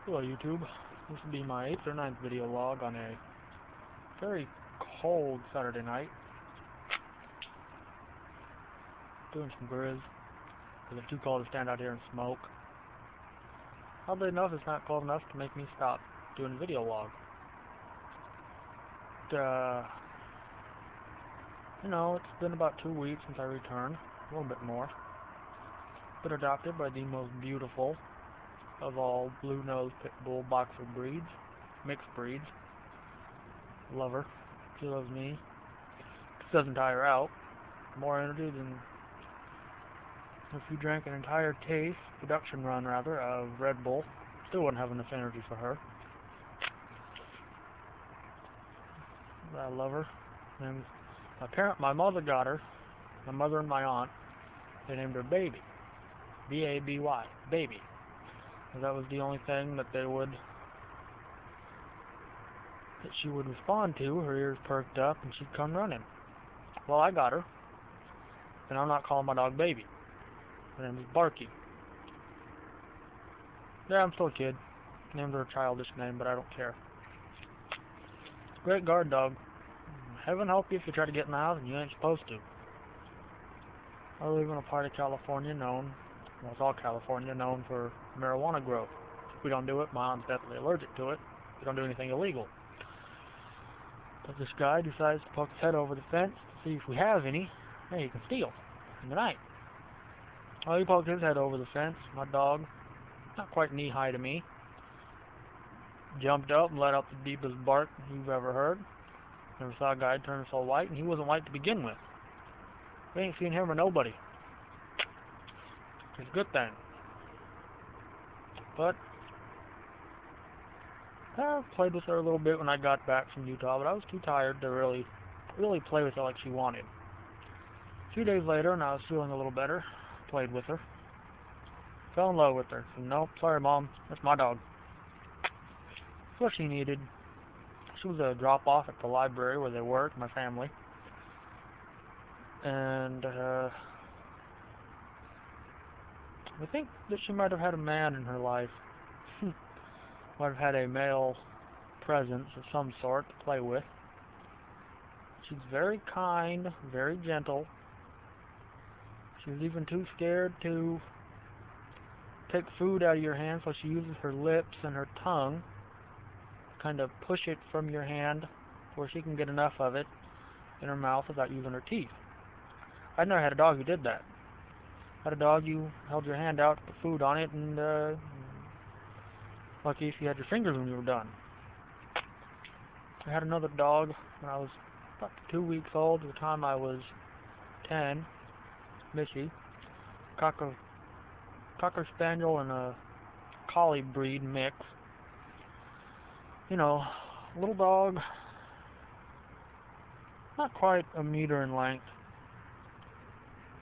Hello YouTube, this will be my 8th or 9th video log on a very cold Saturday night. Doing some grizz, because it's too cold to stand out here and smoke. Oddly enough, it's not cold enough to make me stop doing a video log. It's been about 2 weeks since I returned, a little bit more. Been adopted by the most beautiful of all blue-nosed pit bull boxer breeds, mixed breeds. Love her. She loves me. This doesn't tire out. More energy than if you drank an entire production run of Red Bull. Still wouldn't have enough energy for her. But I love her. And my mother got her. My mother and my aunt. They named her Baby. B-A-B-Y. Baby. That was the only thing that she would respond to. Her ears perked up and she'd come running. Well, I got her. And I'm not calling my dog Baby. Her name is Barky. Yeah, I'm still a kid. Named her a childish name, but I don't care. Great guard dog. Heaven help you if you try to get in the house and you ain't supposed to. I live in a part of California it's all California, known for marijuana growth. If we don't do it, my aunt's definitely allergic to it. We don't do anything illegal. But this guy decides to poke his head over the fence to see if we have any. Hey, you can steal in the night. Well, he poked his head over the fence. My dog, not quite knee-high to me, jumped up and let out the deepest bark you've ever heard. Never saw a guy turn so white, and he wasn't white to begin with. We ain't seen him or nobody. It's a good thing. But I played with her a little bit when I got back from Utah, but I was too tired to really play with her like she wanted. A few days later, and I was feeling a little better, played with her. Fell in love with her. So, no, sorry Mom, that's my dog. That's what she needed. She was a drop-off at the library where they work, my family. And I think that she might have had a man in her life. Might have had a male presence of some sort to play with. She's very kind, very gentle. She's even too scared to take food out of your hand, so she uses her lips and her tongue to kind of push it from your hand where she can get enough of it in her mouth without using her teeth. I never had a dog who did that. Had a dog, you held your hand out to put food on it, and lucky if you had your fingers when you were done. I had another dog when I was about 2 weeks old. At the time I was 10, Missy, Cocker Spaniel and a Collie breed mix. Little dog, not quite a meter in length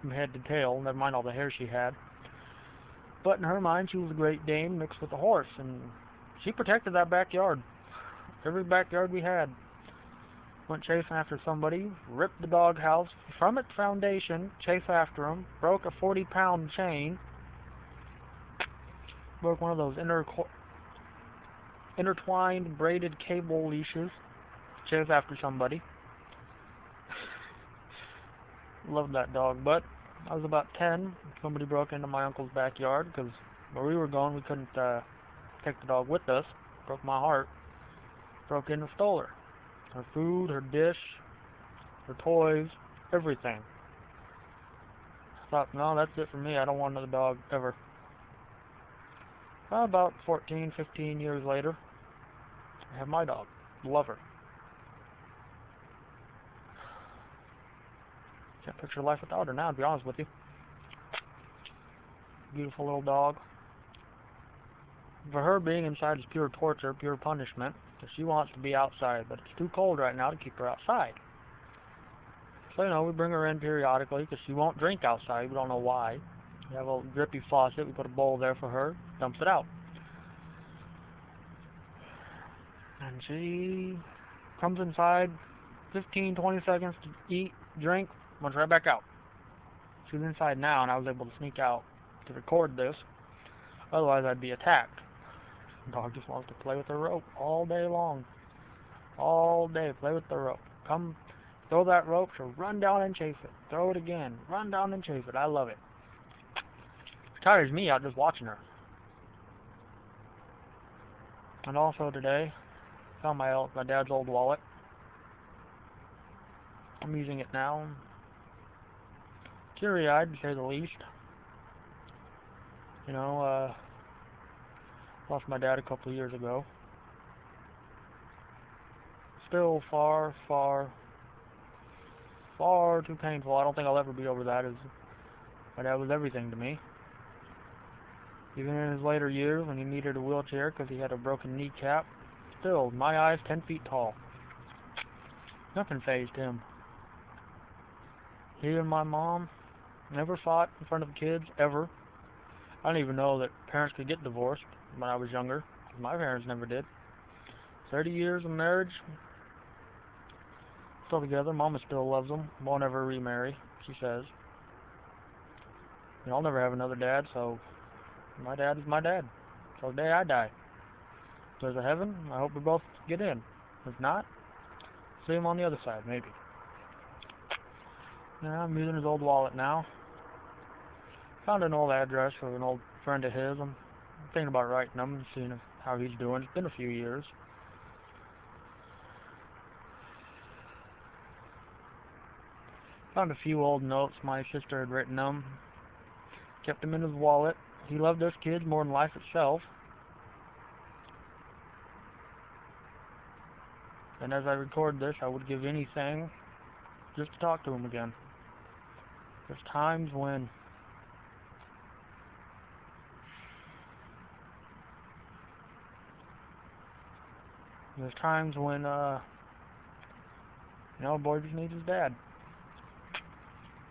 from head to tail, never mind all the hair she had. But in her mind, she was a Great Dane mixed with a horse, and she protected that backyard. Every backyard we had. Went chasing after somebody, ripped the doghouse from its foundation, chased after him, broke a 40-pound chain, broke one of those intertwined braided cable leashes, chased after somebody. Loved that dog, but I was about 10. Somebody broke into my uncle's backyard because where we were going, we couldn't take the dog with us. Broke my heart. Broke in and stole her. Her food, her dish, her toys, everything. I thought, no, that's it for me. I don't want another dog ever. About 14, 15 years later, I have my dog. Love her. Can't picture life without her now, to be honest with you. Beautiful little dog. For her, being inside is pure torture, pure punishment, because she wants to be outside, but it's too cold right now to keep her outside. So, we bring her in periodically, because she won't drink outside. We don't know why. We have a drippy faucet. We put a bowl there for her, dumps it out. And she comes inside 15, 20 seconds to eat, drink, runs right back out. She's inside now, and I was able to sneak out to record this. Otherwise, I'd be attacked. Dog just wants to play with the rope all day long. All day, play with the rope. Come, throw that rope, she'll run down and chase it. Throw it again, run down and chase it. I love it. It tires me out just watching her. And also today, found my dad's old wallet. I'm using it now. Teary-eyed, to say the least. You know, lost my dad a couple of years ago. Still far, far, far too painful. I don't think I'll ever be over that. My dad was everything to me. Even in his later years, when he needed a wheelchair because he had a broken kneecap, still, my eyes 10 feet tall. Nothing fazed him. He and my mom never fought in front of the kids, ever. I didn't even know that parents could get divorced when I was younger. My parents never did. 30 years of marriage, still together. Mama still loves them. Won't ever remarry, she says. And I'll never have another dad, so my dad is my dad. Till the day I die. If there's a heaven, I hope we both get in. If not, see him on the other side, maybe. Yeah, I'm using his old wallet now. Found an old address for an old friend of his. I'm thinking about writing him and seeing how he's doing. It's been a few years. Found a few old notes my sister had written him. Kept them in his wallet. He loved those kids more than life itself. And as I record this, I would give anything just to talk to him again. There's times when you know, a boy just needs his dad.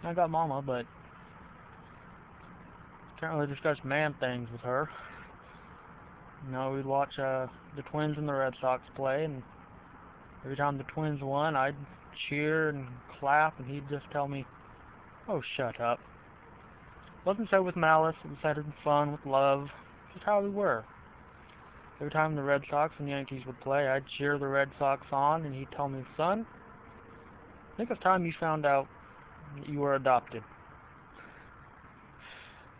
I got mama, but can't really discuss man things with her. You know, we'd watch the Twins and the Red Sox play, and every time the Twins won, I'd cheer and clap, and he'd just tell me, "Oh, shut up." Wasn't said with malice, it was said in fun, with love, just how we were. Every time the Red Sox and Yankees would play, I'd cheer the Red Sox on, and he'd tell me, "Son, I think it's time you found out that you were adopted."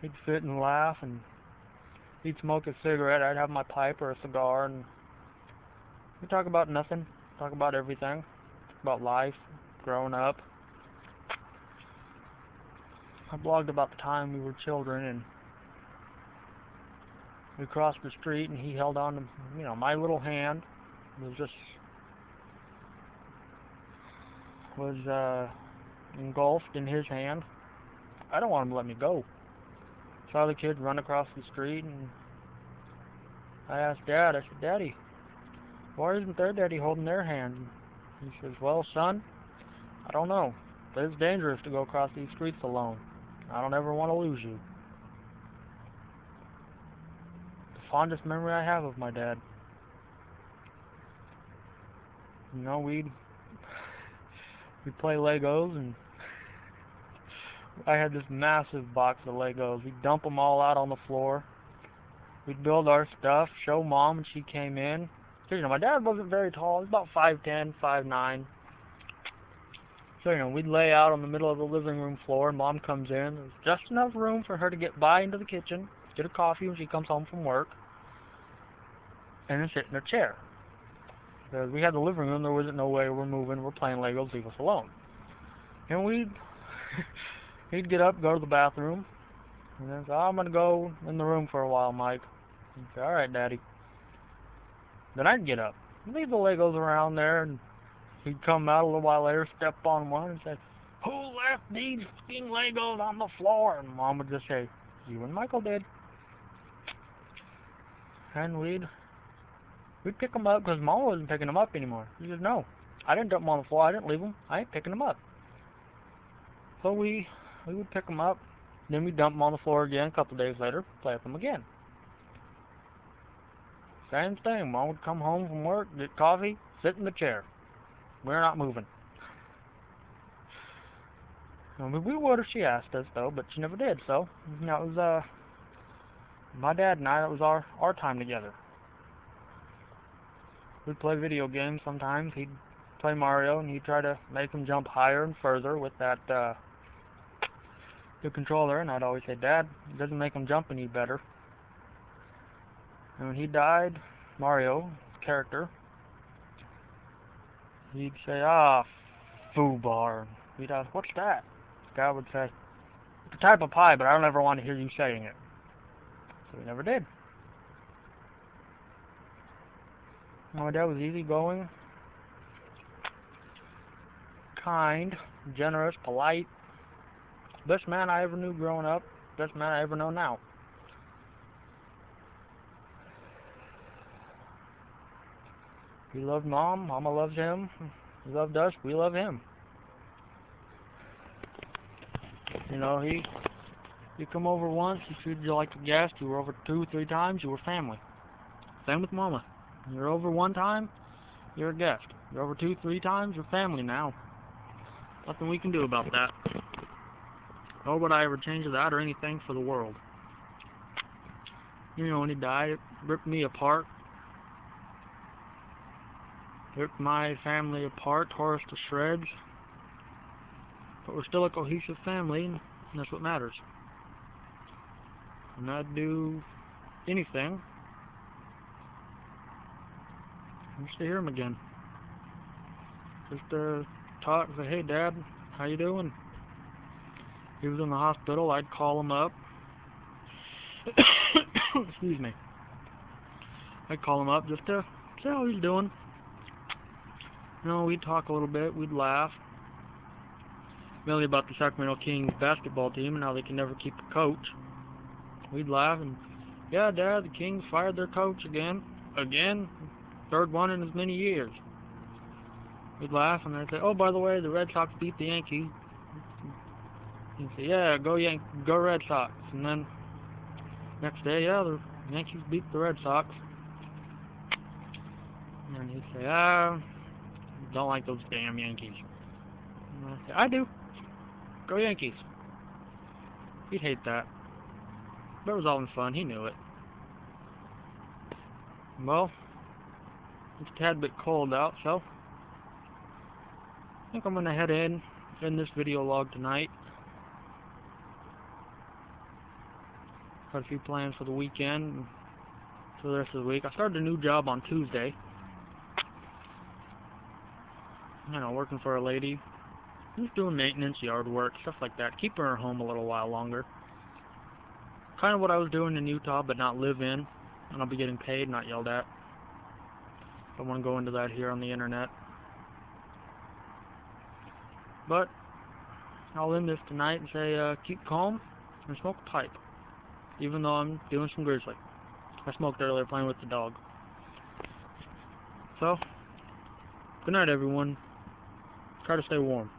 He'd sit and laugh, and he'd smoke a cigarette. I'd have my pipe or a cigar, and we'd talk about nothing, talk about everything, talk about life, growing up. I blogged about the time we were children, and we crossed the street, and he held on to, you know, my little hand. Was engulfed in his hand. I don't want him to let me go. Saw the kid run across the street, and I asked Dad, I said, "Daddy, why isn't their daddy holding their hand?" He says, "Well, son, I don't know, but it's dangerous to go across these streets alone. I don't ever want to lose you." The fondest memory I have of my dad. You know, we'd play Legos, and I had this massive box of Legos. We'd dump them all out on the floor. We'd build our stuff, show Mom, and she came in. So, you know, my dad wasn't very tall. He was about 5'10", 5'9". So, you know, we'd lay out on the middle of the living room floor, and Mom comes in. There's just enough room for her to get by into the kitchen, get a coffee when she comes home from work, and then sit in her chair. Because we had the living room, there wasn't no way we're moving, we're playing Legos, leave us alone. And he'd get up, go to the bathroom, and then say, "Oh, I'm going to go in the room for a while, Mike." He'd say, "All right, Daddy." Then I'd get up, leave the Legos around there, and he'd come out a little while later, step on one, and say, "Who left these fucking Legos on the floor?" And Mom would just say, "You and Michael did." And we'd pick them up, because Mom wasn't picking them up anymore. She said, "No, I didn't dump them on the floor, I didn't leave them, I ain't picking them up." So we would pick them up, then we'd dump them on the floor again a couple days later, play with them again. Same thing, Mom would come home from work, get coffee, sit in the chair. We're not moving. I mean, we would if she asked us, though, but she never did, so, you know, it was, my dad and I, it was our time together. we'd play video games sometimes. He'd play Mario, and he'd try to make him jump higher and further with that the controller, and I'd always say, Dad, it doesn't make him jump any better. And when he died, Mario, his character, he'd say, foobar. He'd ask, what's that? The guy would say, it's a type of pie, but I don't ever want to hear you saying it. So he never did. My dad was easygoing, kind, generous, polite. Best man I ever knew growing up. Best man I ever know now. He loved Mom. Mama loves him. He loved us. We love him. You know, you come over once, he treated you like a guest. You were over 2, 3 times, you were family. Same with Mama. You're over 1 time, you're a guest. You're over 2, 3 times, you're family now. Nothing we can do about that. Nor would I ever change that or anything for the world. You know, when he died, it ripped me apart. Ripped my family apart, tore us to shreds. But we're still a cohesive family, and that's what matters. And I'd do anything just to hear him again. Just to talk, say, hey Dad, how you doing? He was in the hospital, I'd call him up. Excuse me. I'd call him up just to see how he's doing. You know, we'd talk a little bit, we'd laugh. Mainly about the Sacramento Kings basketball team and how they can never keep a coach. We'd laugh and, yeah, Dad, the Kings fired their coach again. Again? 3rd one in as many years. We'd laugh and they'd say, oh, by the way, the Red Sox beat the Yankees. He'd say, yeah, go Red Sox. And then next day, yeah, the Yankees beat the Red Sox. And he'd say, don't like those damn Yankees. And I'd say, I do. Go Yankees. He'd hate that. But it was all in fun. He knew it. Well, it's a tad bit cold out, so I think I'm going to head in this video log tonight. Got a few plans for the weekend and for the rest of the week. I started a new job on Tuesday. You know, working for a lady. Just doing maintenance, yard work, stuff like that. Keep her home a little while longer. Kind of what I was doing in Utah, but not live in. And I'll be getting paid, not yelled at. I don't want to go into that here on the internet. But I'll end this tonight and say, keep calm and smoke a pipe. Even though I'm doing some grizzly. I smoked earlier playing with the dog. So, good night everyone. Try to stay warm.